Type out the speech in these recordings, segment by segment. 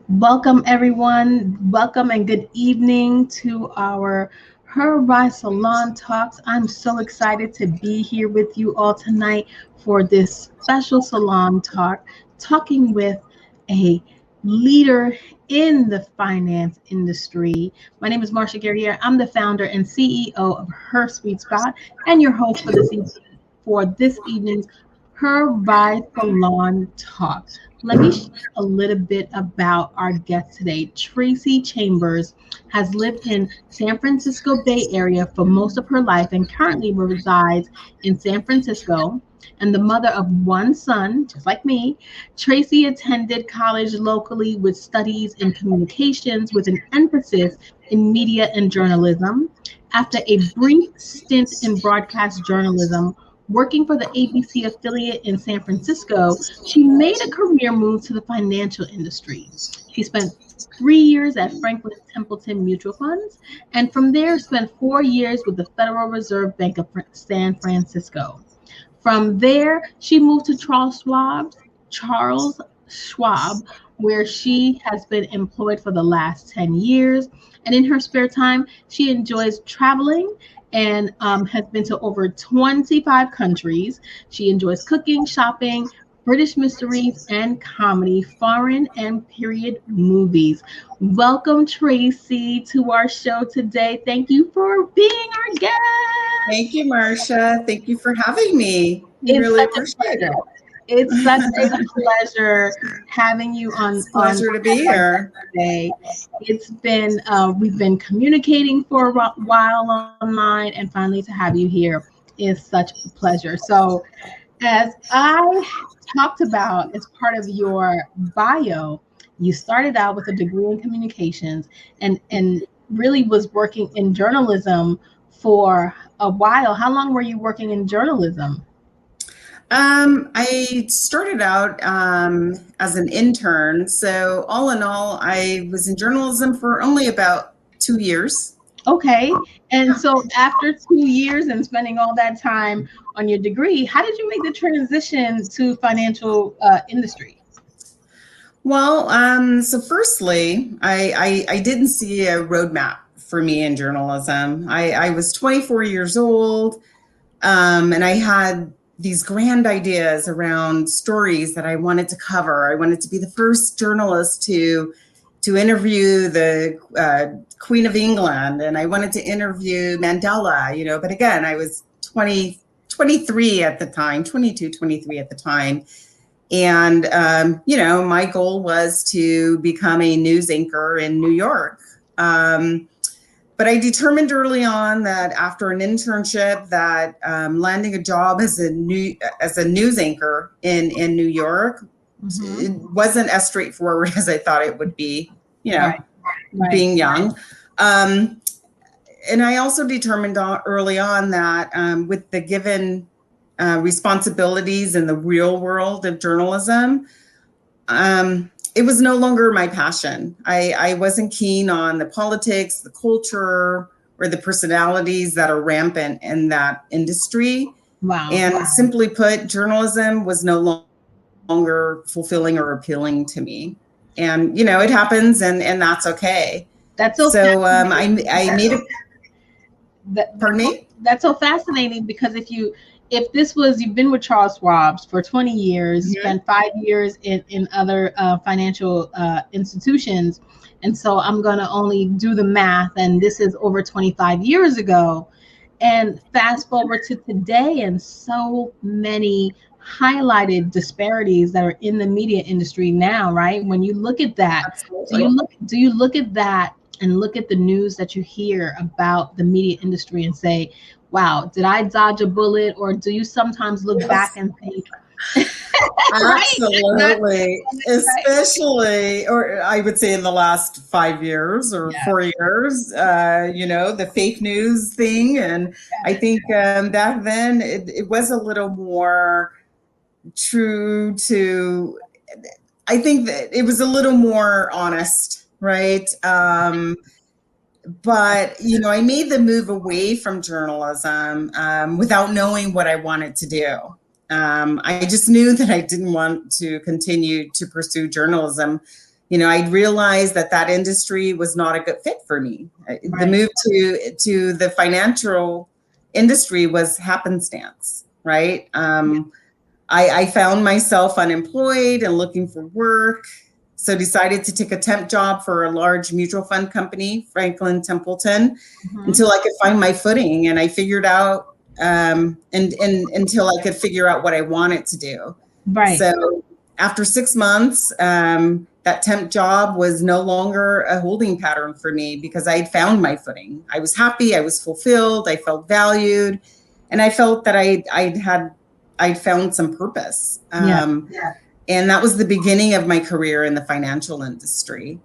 Welcome, everyone. Welcome and good evening to our Her Rise Salon Talks. I'm so excited to be here with you all tonight for this special salon talk, talking with a leader in the finance industry. My name is Marsha Guerriere. I'm the founder and CEO of Her Sweet Spot and your host for this evening's Her Rise Salon Talk. Let me share a little bit about our guest today. Tracy Chambers has lived in San Francisco Bay Area for most of her life and currently resides in San Francisco. And the mother of one son, just like me, Tracy attended college locally with studies in communications with an emphasis in media and journalism. After a brief stint in broadcast journalism, working for the ABC affiliate in San Francisco, she made a career move to the financial industry. She spent 3 years at Franklin Templeton Mutual Funds, and from there spent 4 years with the Federal Reserve Bank of San Francisco. From there, she moved to Charles Schwab, where she has been employed for the last 10 years. And in her spare time, she enjoys traveling and has been to over 25 countries. She enjoys cooking, shopping, British mysteries, and comedy, foreign and period movies. Welcome, Tracy, to our show today. Thank you for being our guest. Thank you, Marsha. Thank you for having me. It's Really such a appreciate pleasure. it. It's such a pleasure having you on Pleasure to be here. today. It's been we've been communicating for a while online, and finally to have you here is such a pleasure. So, as I talked about as part of your bio, you started out with a degree in communications and really was working in journalism for a while. How long were you working in journalism? I started out as an intern. So all in all, I was in journalism for only about 2 years. Okay. And so after 2 years and spending all that time on your degree, how did you make the transition to financial industry? Well, so firstly, I didn't see a roadmap for me in journalism. I was 24 years old, and I had these grand ideas around stories that I wanted to cover. I wanted to be the first journalist to interview the Queen of England, and I wanted to interview Mandela, but again, I was 23 at the time, 22, 23 at the time. And, my goal was to become a news anchor in New York. But I determined early on that after an internship that landing a job as a news anchor in New York, it wasn't as straightforward as I thought it would be, Right. being young. And I also determined early on that with the given responsibilities in the real world of journalism, it was no longer my passion. I wasn't keen on the politics, the culture, or the personalities that are rampant in that industry. Wow. And simply put, journalism was no longer fulfilling or appealing to me. And, it happens and that's okay. That's so So I made a, pardon me? That's so fascinating because you've been with Charles Schwab for 20 years, spent 5 years in other financial institutions. And so I'm going to only do the math. And this is over 25 years ago. And fast forward to today and so many highlighted disparities that are in the media industry now, right? When you look at that, Absolutely. do you look at that and look at the news that you hear about the media industry and say, wow, did I dodge a bullet? Or do you sometimes look back and think, Absolutely. Especially, or I would say in the last 5 years or 4 years, the fake news thing. And I think back then it was a little more true to, I think that it was a little more honest, right? But, I made the move away from journalism without knowing what I wanted to do. I just knew that I didn't want to continue to pursue journalism I realized that industry was not a good fit for me. Right. The move to the financial industry was happenstance, right? I found myself unemployed and looking for work. So decided to take a temp job for a large mutual fund company, Franklin Templeton, until I could find my footing. And I figured out, and until I could figure out what I wanted to do. Right. So after 6 months, that temp job was no longer a holding pattern for me because I had found my footing. I was happy, I was fulfilled, I felt valued, and I felt that I'd found some purpose. And that was the beginning of my career in the financial industry.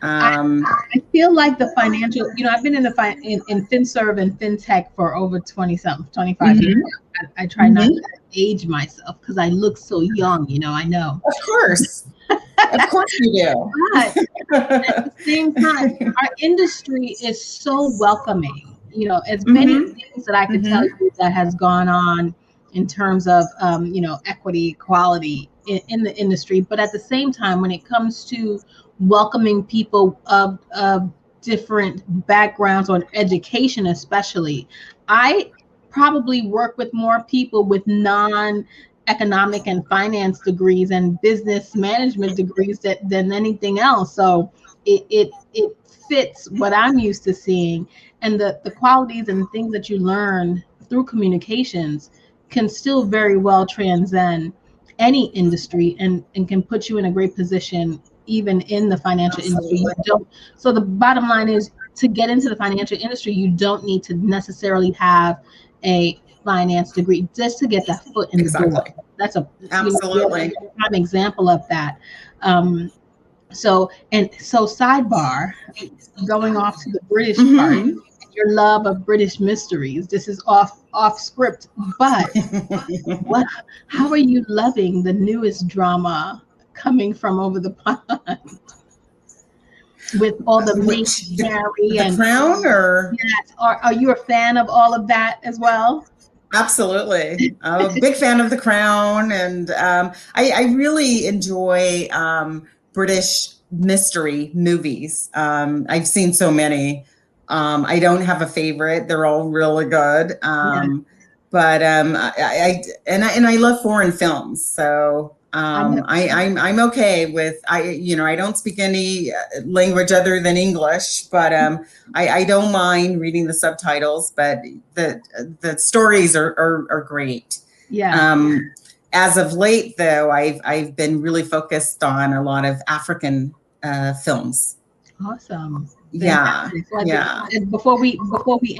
I feel like the financial, I've been in FinServ and FinTech for over 25 years. I try not to age myself because I look so young, I know. Of course. Of course you do. But at the same time, our industry is so welcoming. As many things that I could tell you that has gone on in terms of, equity, equality in the industry. But at the same time, when it comes to welcoming people of different backgrounds or education, especially, I probably work with more people with non-economic and finance degrees and business management degrees than anything else. So it fits what I'm used to seeing, and the qualities and things that you learn through communications can still very well transcend any industry and can put you in a great position even in the financial industry. So the bottom line is, to get into the financial industry, you don't need to necessarily have a finance degree just to get that foot in the door. That's absolutely an example of that. So sidebar, going off to the British part, your love of British mysteries. This is off script, but how are you loving the newest drama coming from over the pond with all the Harry and Crown? Or yes, are you a fan of all of that as well? Absolutely. I'm a big fan of The Crown, and I really enjoy British mystery movies. I've seen so many. I don't have a favorite. They're all really good. But I love foreign films. So I'm okay with, I don't speak any language other than English, but I don't mind reading the subtitles, but the stories are great. Yeah. As of late, though, I've been really focused on a lot of African films. Awesome. Yeah. Before we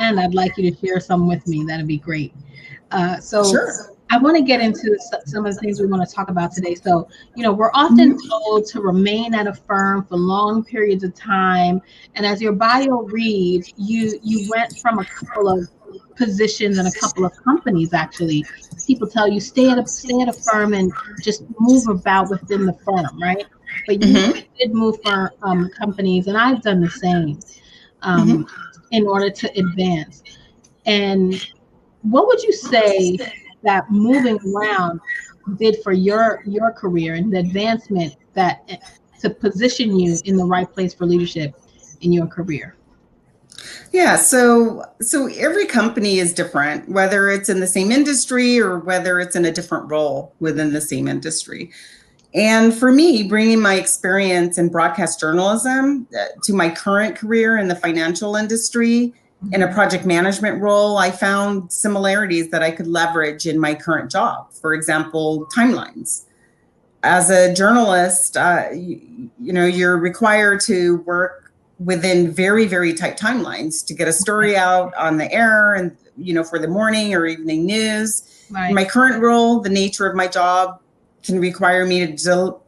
end, I'd like you to share some with me. That'd be great. Sure. I want to get into some of the things we want to talk about today. So, we're often told to remain at a firm for long periods of time. And as your bio reads, you went from a couple of positions and a couple of companies. Actually, people tell you stay at a firm and just move about within the firm, right? But you did move for companies, and I've done the same in order to advance. And what would you say that moving around did for your career and the advancement to position you in the right place for leadership in your career? Yeah, so every company is different, whether it's in the same industry or whether it's in a different role within the same industry. And for me, bringing my experience in broadcast journalism to my current career in the financial industry in a project management role, I found similarities that I could leverage in my current job. For example, timelines. As a journalist, you're required to work within very, very tight timelines to get a story out on the air and, for the morning or evening news. Right. In my current role, the nature of my job can require me to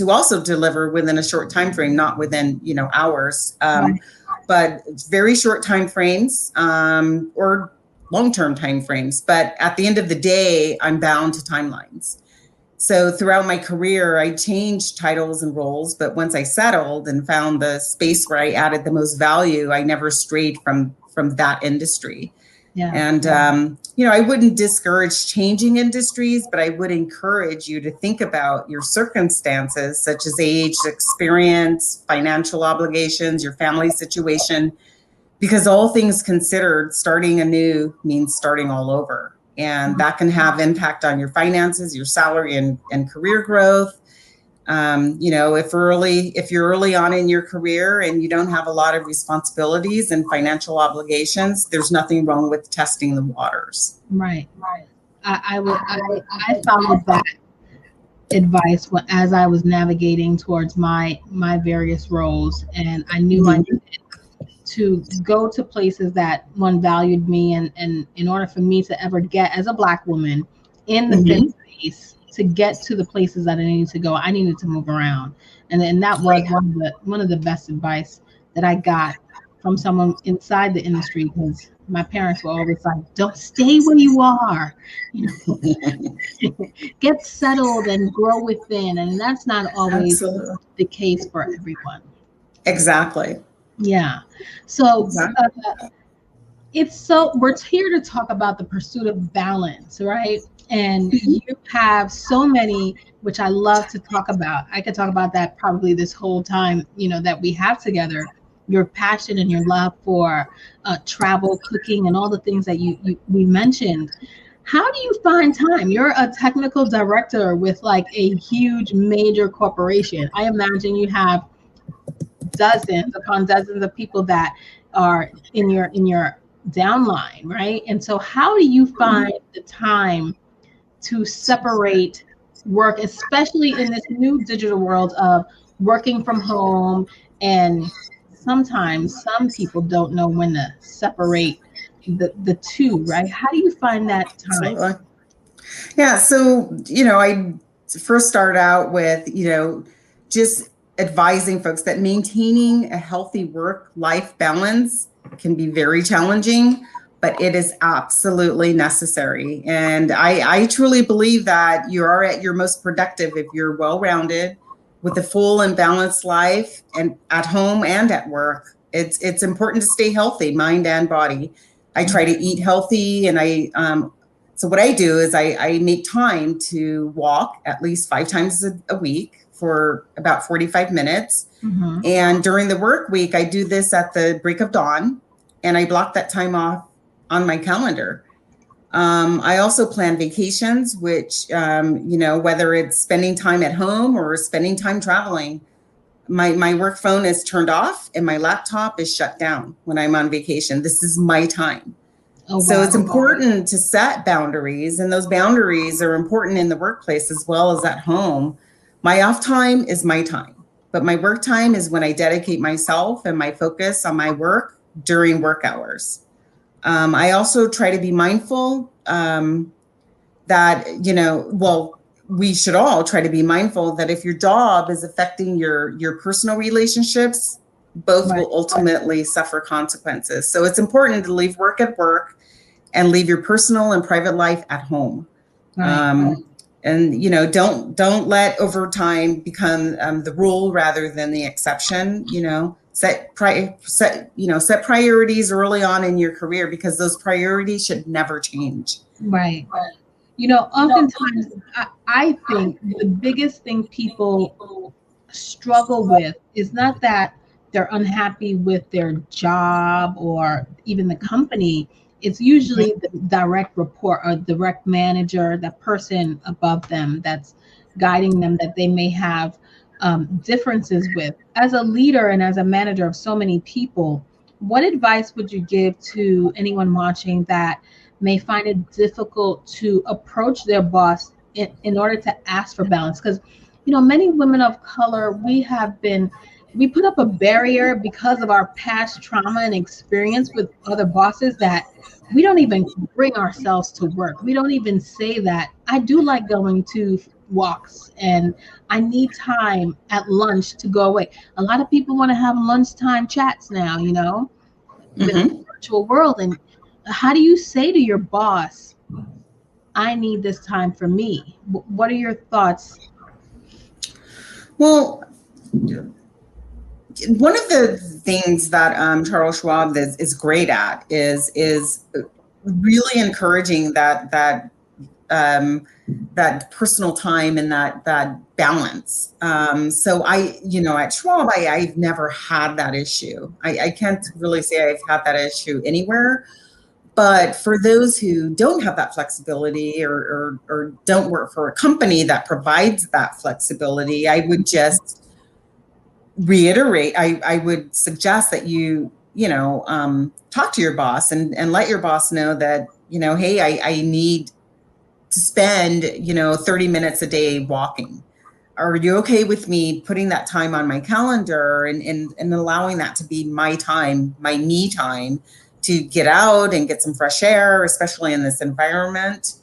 also deliver within a short time frame, not within, hours. Right. But it's very short time frames or long-term time frames. But at the end of the day, I'm bound to timelines. So throughout my career, I changed titles and roles. But once I settled and found the space where I added the most value, I never strayed from that industry. Yeah. And, I wouldn't discourage changing industries, but I would encourage you to think about your circumstances, such as age, experience, financial obligations, your family situation, because all things considered, starting anew means starting all over. And that can have impact on your finances, your salary and career growth. If you're early on in your career and you don't have a lot of responsibilities and financial obligations, there's nothing wrong with testing the waters. Right. I followed that advice as I was navigating towards my various roles, and I knew I needed to go to places that one valued me, and in order for me to ever get, as a Black woman in the fit space, to get to the places that I needed to go, I needed to move around. And that was one of the best advice that I got from someone inside the industry, because my parents were always like, don't stay where you are, get settled and grow within. And that's not always the case for everyone. Exactly. Yeah. So we're here to talk about the pursuit of balance, right? And you have so many, which I love to talk about. I could talk about that probably this whole time, that we have together. Your passion and your love for travel, cooking, and all the things that we mentioned. How do you find time? You're a technical director with like a huge major corporation. I imagine you have dozens upon dozens of people that are in your downline, right? And so how do you find the time to separate work, especially in this new digital world of working from home? And sometimes some people don't know when to separate the two, right? How do you find that time? Absolutely. Yeah. So, I first start out with, just advising folks that maintaining a healthy work-life balance can be very challenging, but it is absolutely necessary. And I truly believe that you are at your most productive if you're well-rounded with a full and balanced life, and at home and at work. It's important to stay healthy, mind and body. I try to eat healthy, and so what I do is I make time to walk at least 5 times a week for about 45 minutes. Mm-hmm. And during the work week, I do this at the break of dawn, and I block that time off on my calendar. I also plan vacations, which, whether it's spending time at home or spending time traveling, my work phone is turned off and my laptop is shut down when I'm on vacation. This is my time. Oh, so wow. It's important to set boundaries, and those boundaries are important in the workplace as well as at home. My off time is my time, but my work time is when I dedicate myself and my focus on my work during work hours. I also try to be mindful that, we should all try to be mindful that if your job is affecting your personal relationships, both will ultimately suffer consequences. So it's important to leave work at work and leave your personal and private life at home. And don't let overtime become the rule rather than the exception. Set priorities early on in your career, because those priorities should never change. Right. Oftentimes I think the biggest thing people struggle with is not that they're unhappy with their job or even the company. It's usually the direct report or direct manager, that person above them that's guiding them, that they may have differences with. As a leader and as a manager of so many people, what advice would you give to anyone watching that may find it difficult to approach their boss in order to ask for balance? Because, many women of color, we put up a barrier because of our past trauma and experience with other bosses, that we don't even bring ourselves to work. We don't even say that I do like going to walks and I need time at lunch to go away. A lot of people want to have lunchtime chats now, with the virtual world. And how do you say to your boss, I need this time for me? What are your thoughts? Well, one of the things that Charles Schwab is great at is really encouraging that personal time and that balance. So at Schwab, I've never had that issue. I can't really say I've had that issue anywhere. But for those who don't have that flexibility or don't work for a company that provides that flexibility, I would just reiterate, I would suggest that you talk to your boss and let your boss know that, hey, I need to spend, 30 minutes a day walking. Are you okay with me putting that time on my calendar and allowing that to be my time, my me time, to get out and get some fresh air, especially in this environment?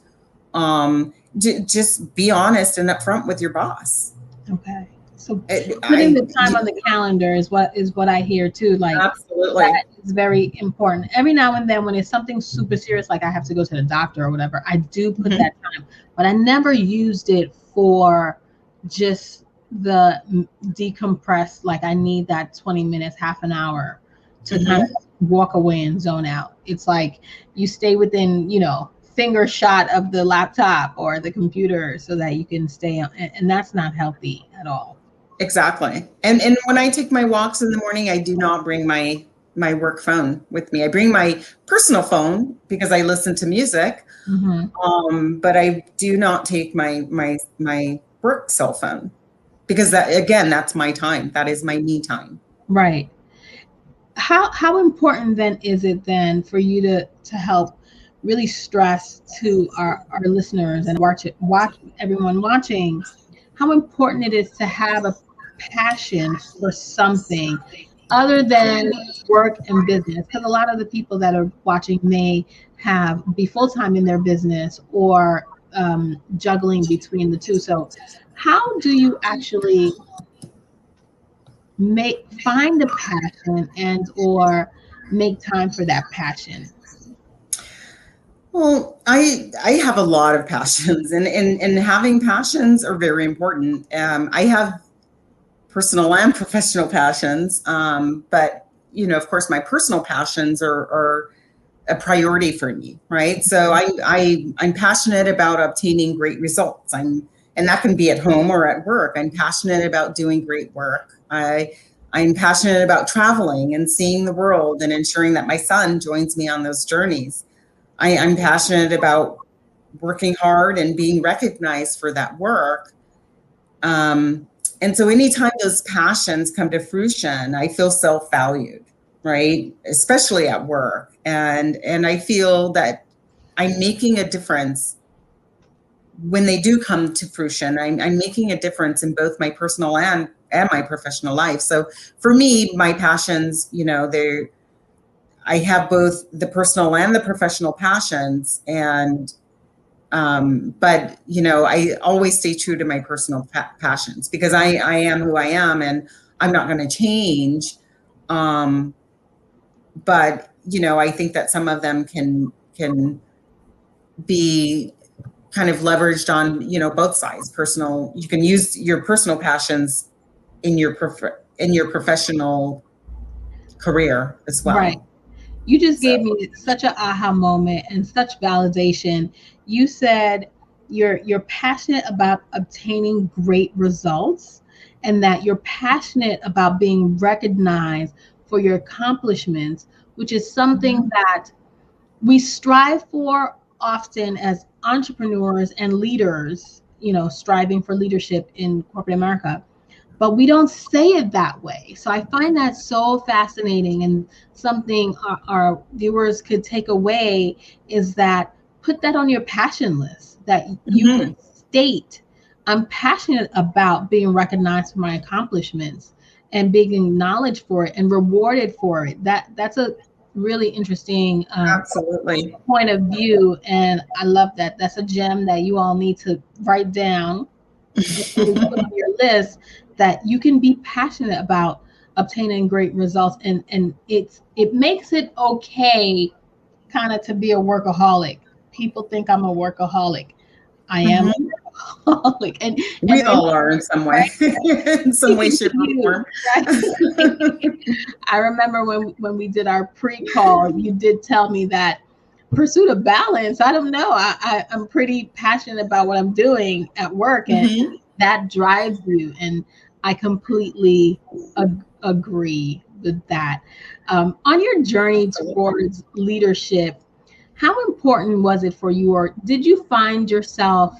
Just be honest and upfront with your boss. Okay. So putting the time on the calendar is what I hear too. Like, absolutely, that is very important. Every now and then when it's something super serious, like I have to go to the doctor or whatever, I do put that time, but I never used it for just the decompress. Like I need that 20 minutes, half an hour to kind of walk away and zone out. It's like you stay within, finger shot of the laptop or the computer so that you can stay on, and that's not healthy at all. Exactly. And when I take my walks in the morning, I do not bring my work phone with me. I bring my personal phone because I listen to music. But I do not take my work cell phone because that's my time. That is my me time. Right. How important then is it then for you to help really stress to our listeners and watch everyone watching, how important it is to have a passion for something other than work and business? Because a lot of the people that are watching may be full-time in their business or juggling between the two. So how do you actually find a passion and or make time for that passion? Well, I have a lot of passions, and having passions are very important. I have personal and professional passions, but of course, my personal passions are a priority for me, right? So I'm passionate about obtaining great results. And that can be at home or at work. I'm passionate about doing great work. I'm passionate about traveling and seeing the world and ensuring that my son joins me on those journeys. I'm passionate about working hard and being recognized for that work. And so anytime those passions come to fruition, I feel self-valued, right? Especially at work. And I feel that I'm making a difference when they do come to fruition. I'm making a difference in both my personal and my professional life. So for me, my passions, I have both the personal and the professional passions, and but I always stay true to my personal passions because I am who I am, and I'm not going to change. But I think that some of them can be kind of leveraged on both sides. You can use your personal passions in your professional career as well. Right. You just gave me such an aha moment and such validation. You said you're passionate about obtaining great results and that you're passionate about being recognized for your accomplishments, which is something that we strive for often as entrepreneurs and leaders, striving for leadership in corporate America. But we don't say it that way. So I find that so fascinating, and something our viewers could take away is that put that on your passion list, that you can state, I'm passionate about being recognized for my accomplishments and being acknowledged for it and rewarded for it. That's a really interesting absolutely point of view. And I love that. That's a gem that you all need to write down and put on your list, that you can be passionate about obtaining great results, and it makes it okay kind of to be a workaholic. People think I'm a workaholic. I am a workaholic, and we all are in some way, right? In some way, shape, or form. Right? I remember when we did our pre-call, you did tell me that pursuit of balance. I don't know. I'm pretty passionate about what I'm doing at work, and that drives you. And I completely agree with that. On your journey towards leadership, how important was it for you, or did you find yourself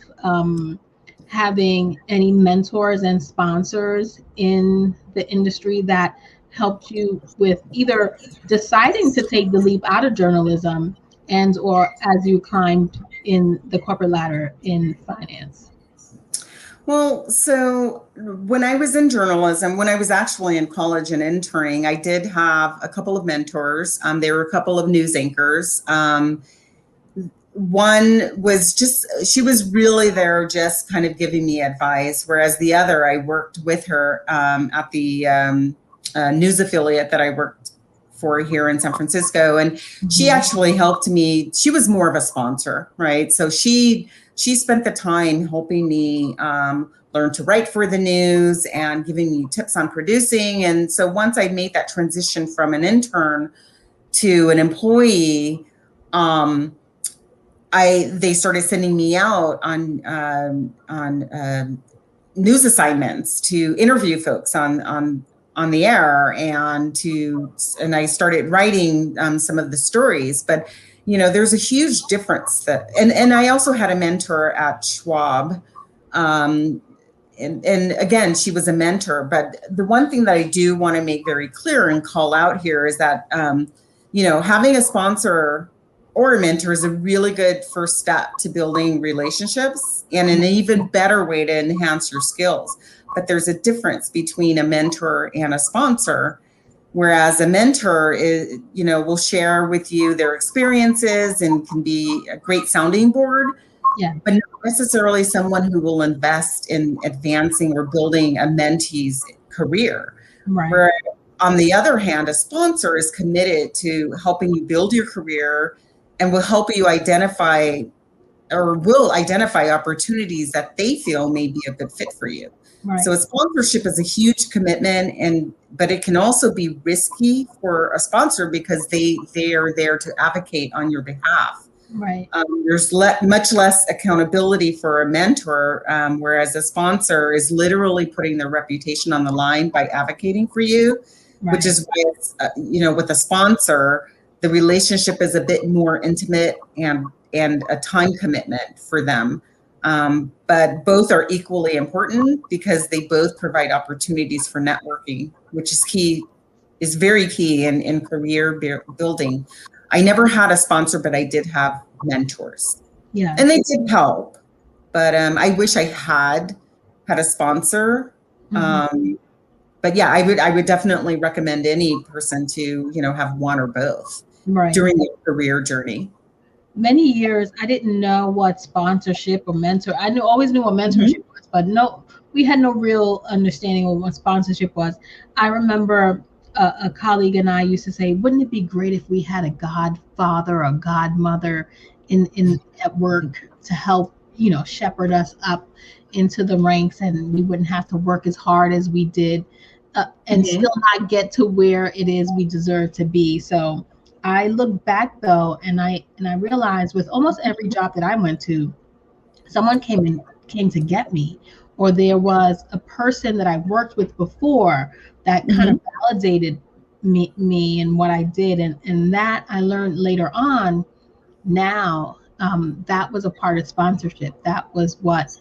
having any mentors and sponsors in the industry that helped you with either deciding to take the leap out of journalism and or as you climbed in the corporate ladder in finance? Well, so when I was in journalism, when I was actually in college and interning, I did have a couple of mentors. There were a couple of news anchors. One was she was really there just kind of giving me advice, whereas the other, I worked with her at the news affiliate that I worked for here in San Francisco. And she actually helped me. She was more of a sponsor, right? So she spent the time helping me learn to write for the news and giving me tips on producing. And so once I made that transition from an intern to an employee, they started sending me out on news assignments to interview folks on the air, and I started writing some of the stories. But there's a huge difference and I also had a mentor at Schwab, and again, she was a mentor. But the one thing that I do want to make very clear and call out here is that having a sponsor or a mentor is a really good first step to building relationships and an even better way to enhance your skills. But there's a difference between a mentor and a sponsor, whereas a mentor is, will share with you their experiences and can be a great sounding board, but not necessarily someone who will invest in advancing or building a mentee's career. Right. Where, on the other hand, a sponsor is committed to helping you build your career and will help you identify opportunities that they feel may be a good fit for you. Right. So a sponsorship is a huge commitment, but it can also be risky for a sponsor because they are there to advocate on your behalf. Right. There's much less accountability for a mentor, whereas a sponsor is literally putting their reputation on the line by advocating for you, which is why it's, with a sponsor, the relationship is a bit more intimate and a time commitment for them. But both are equally important because they both provide opportunities for networking, which is very key in career building. I never had a sponsor, but I did have mentors. Yeah. And they did help. But I wish I had a sponsor. But yeah, I would definitely recommend any person to, have one or both during their career journey. Many years, I didn't know what sponsorship or mentor. I always knew what mentorship was, but we had no real understanding of what sponsorship was. I remember a colleague and I used to say, wouldn't it be great if we had a godfather or godmother at work to help, shepherd us up into the ranks, and we wouldn't have to work as hard as we did and still not get to where it is we deserve to be. So I look back though, and I realized with almost every job that I went to, someone came to get me, or there was a person that I worked with before that kind of validated me and what I did, and that I learned later on. Now that was a part of sponsorship. That was what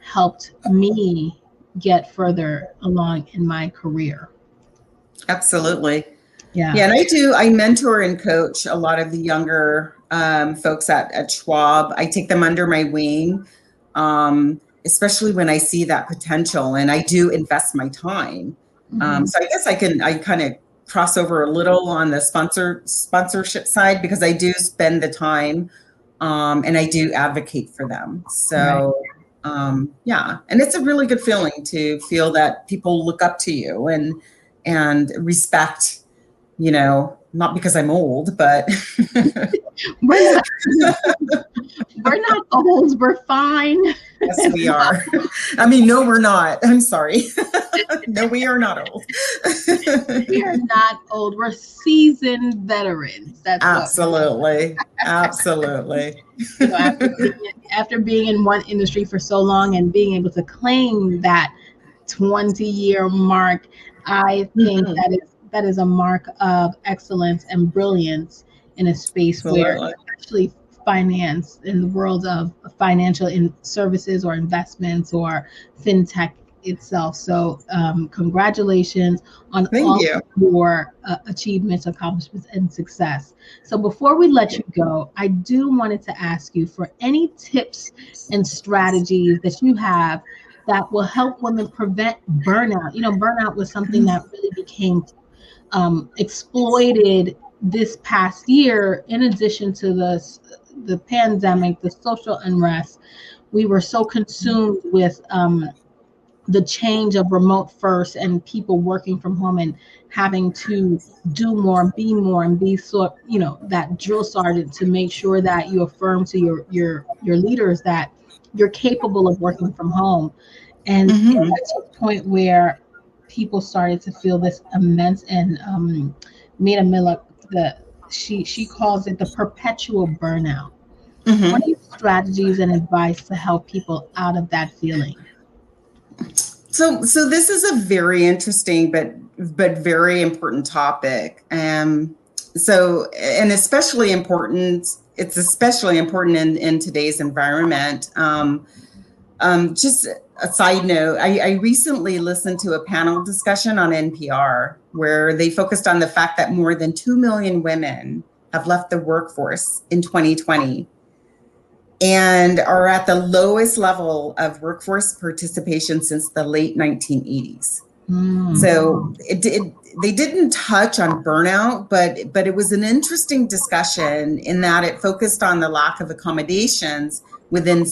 helped me get further along in my career. Absolutely. Yeah. And I mentor and coach a lot of the younger folks at Schwab. I take them under my wing, especially when I see that potential, and I do invest my time. So I guess I kind of cross over a little on the sponsorship side because I do spend the time and I do advocate for them. So and it's a really good feeling to feel that people look up to you and respect not because I'm old, but We're not, we're not old. We're fine. yes, we are. I mean, no, we're not. I'm sorry. No, we are not old. We are not old. We're seasoned veterans. That's absolutely. Absolutely. You know, after being in one industry for so long and being able to claim that 20-year mark, I think that is a mark of excellence and brilliance in a space where, especially finance, in the world of financial services or investments or fintech itself. So congratulations on all of your achievements, accomplishments, and success. So before we let you go, I do wanted to ask you for any tips and strategies that you have that will help women prevent burnout. You know, burnout was something that really became exploited this past year. In addition to the pandemic, the social unrest, we were so consumed with the change of remote first and people working from home and having to do more, and be sort, you know, that drill sergeant to make sure that you affirm to your leaders that you're capable of working from home. And it got to a point where people started to feel this immense, and Mina Miller, she calls it the perpetual burnout. What are your strategies and advice to help people out of that feeling? So this is a very interesting but very important topic. And especially important. It's especially important in today's environment. Just a side note, I recently listened to a panel discussion on NPR where they focused on the fact that more than 2 million women have left the workforce in 2020 and are at the lowest level of workforce participation since the late 1980s. So they didn't touch on burnout, but it was an interesting discussion in that it focused on the lack of accommodations within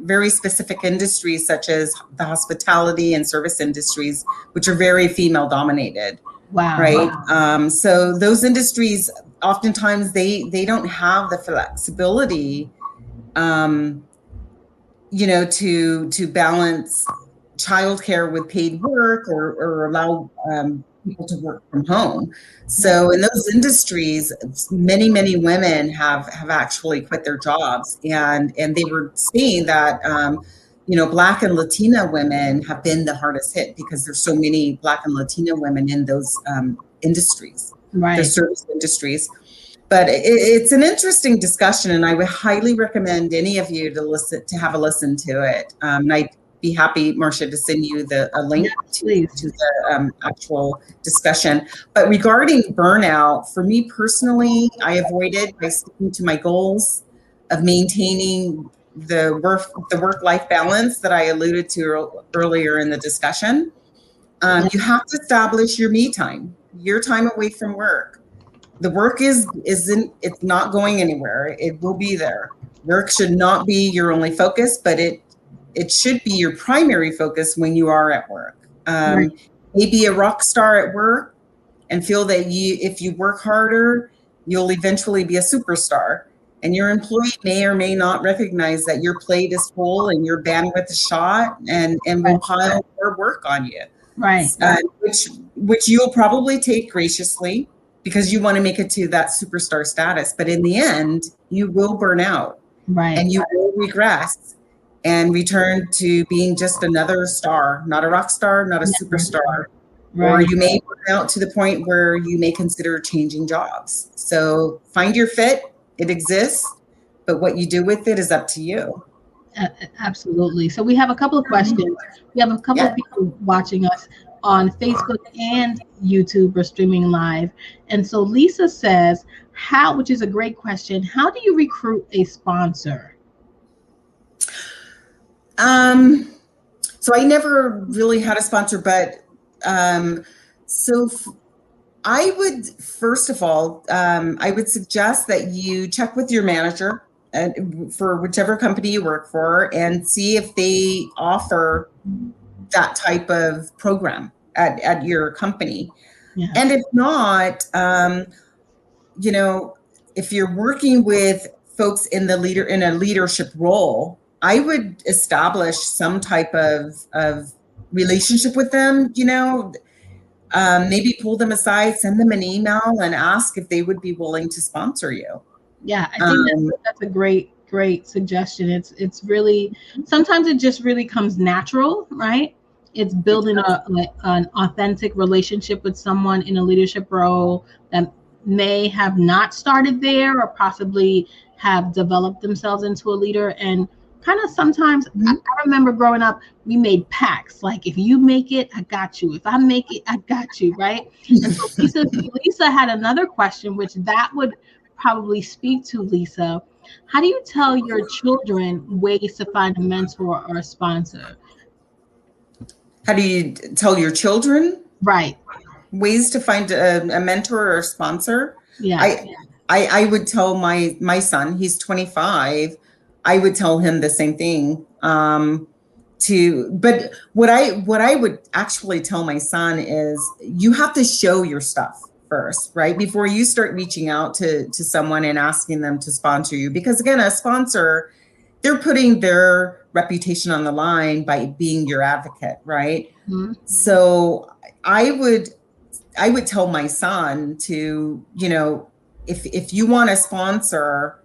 very specific industries such as the hospitality and service industries, which are very female dominated. Wow. Right. Wow. So those industries, oftentimes they don't have the flexibility, you know, to balance childcare with paid work or allow people to work from home. So in those industries, many women have actually quit their jobs, and they were saying that you know, Black and Latina women have been the hardest hit because there's so many Black and Latina women in those industries, the service industries. But it's an interesting discussion, and I would highly recommend any of you to have a listen to it. And I'd be happy, Marcia, to send you a link to the actual discussion. But regarding burnout, for me personally, I avoided by sticking to my goals of maintaining the work-life balance that I alluded to earlier in the discussion. You have to establish your me time, your time away from work. The work it's not going anywhere. It will be there. Work should not be your only focus, but it should be your primary focus when you are at work. Maybe a rock star at work and feel that if you work harder, you'll eventually be a superstar. And your employee may or may not recognize that your plate is full and your bandwidth is shot, and will pile more work on you. Which you'll probably take graciously because you want to make it to that superstar status. But in the end, you will burn out. And you will regress and return to being just another star, not a rock star, not a superstar. Or you may burn out to the point where you may consider changing jobs. So find your fit. It exists, but what you do with it is up to you. Absolutely. So we have a couple of questions. We have a couple of people watching us on Facebook and YouTube or streaming live. And so Lisa says, which is a great question, how do you recruit a sponsor? So I never really had a sponsor, but I would, first of all, I would suggest that you check with your manager for whichever company you work for and see if they offer that type of program at your company. And if not, if you're working with folks in a leadership role, I would establish some type of relationship with them, maybe pull them aside, send them an email and ask if they would be willing to sponsor you. Yeah, I think that's a great suggestion. It's really, sometimes it just really comes natural, right? It's building an authentic relationship with someone in a leadership role that may have not started there or possibly have developed themselves into a leader. And kind of sometimes, I remember growing up, we made pacts. Like, if you make it, I got you. If I make it, I got you, right? And so Lisa had another question, which that would probably speak to, Lisa. How do you tell your children ways to find a mentor or a sponsor? How do you tell your children? Right. Ways to find a mentor or a sponsor? Yeah. I would tell my son, he's 25, I would tell him the same thing. But what I would actually tell my son is, you have to show your stuff first, right? Before you start reaching out to someone and asking them to sponsor you. Because again, a sponsor, they're putting their reputation on the line by being your advocate, right? Mm-hmm. So I would tell my son to, if you want to sponsor,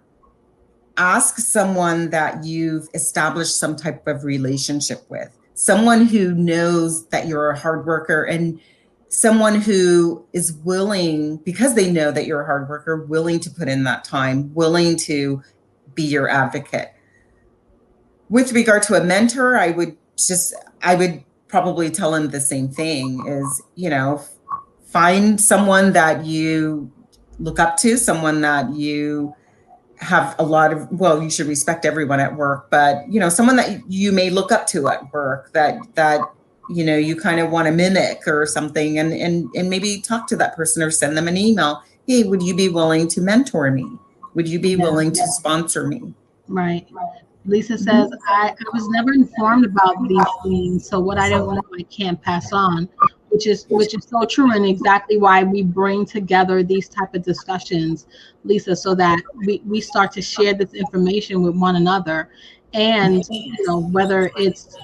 ask someone that you've established some type of relationship with, someone who knows that you're a hard worker, and someone who is willing, because they know that you're a hard worker, willing to put in that time, willing to be your advocate. With regard to a mentor, I would probably tell him the same thing, is, find someone that you look up to, someone that you have you should respect everyone at work, but, someone that you may look up to at work that you kind of want to mimic or something, and maybe talk to that person or send them an email. Hey, would you be willing to mentor me? Would you be willing to sponsor me? Right. Lisa says, I was never informed about these things, so what I don't know, I can't pass on, which is so true, and exactly why we bring together these type of discussions, Lisa, so that we start to share this information with one another. And whether it's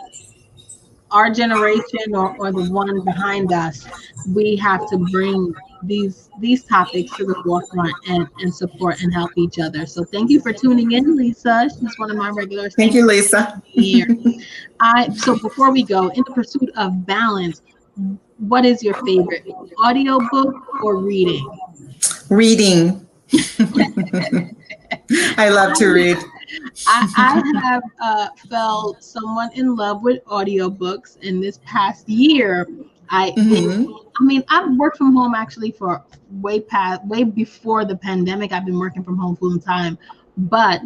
our generation or the one behind us, we have to bring these topics to the forefront and support and help each other. So thank you for tuning in, Lisa. She's one of my regulars. Thank you, Lisa. Here. So before we go, in the pursuit of balance, what is your favorite, audiobook or reading? Reading. I love to read. I have felt somewhat in love with audiobooks in this past year. I've worked from home actually for way before the pandemic. I've been working from home full time, but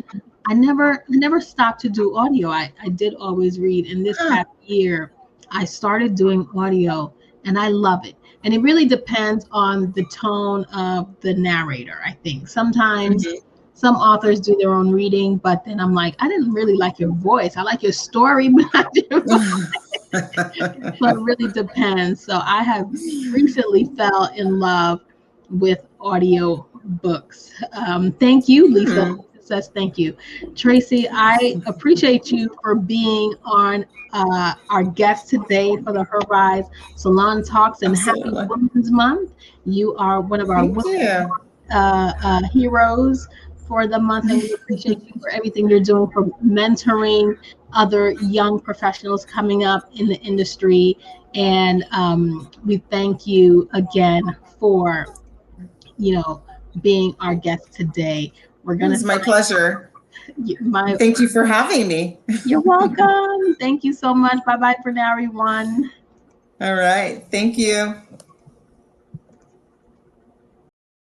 I never stopped to do audio. I did always read. And this past year, I started doing audio, and I love it. And it really depends on the tone of the narrator, I think. Sometimes some authors do their own reading, but then I'm like, I didn't really like your voice. I like your story, but I didn't So it really depends. So I have recently fell in love with audio books. Thank you, Lisa. Says thank you. Tracy, I appreciate you for being on our guest today for the Her Rise Salon Talks, and Happy Women's Month. You are one of our heroes for the month, and we appreciate you for everything you're doing for mentoring other young professionals coming up in the industry. And we thank you again for being our guest today. It's my pleasure. Thank you for having me. You're welcome. Thank you so much. Bye-bye for now, everyone. All right. Thank you.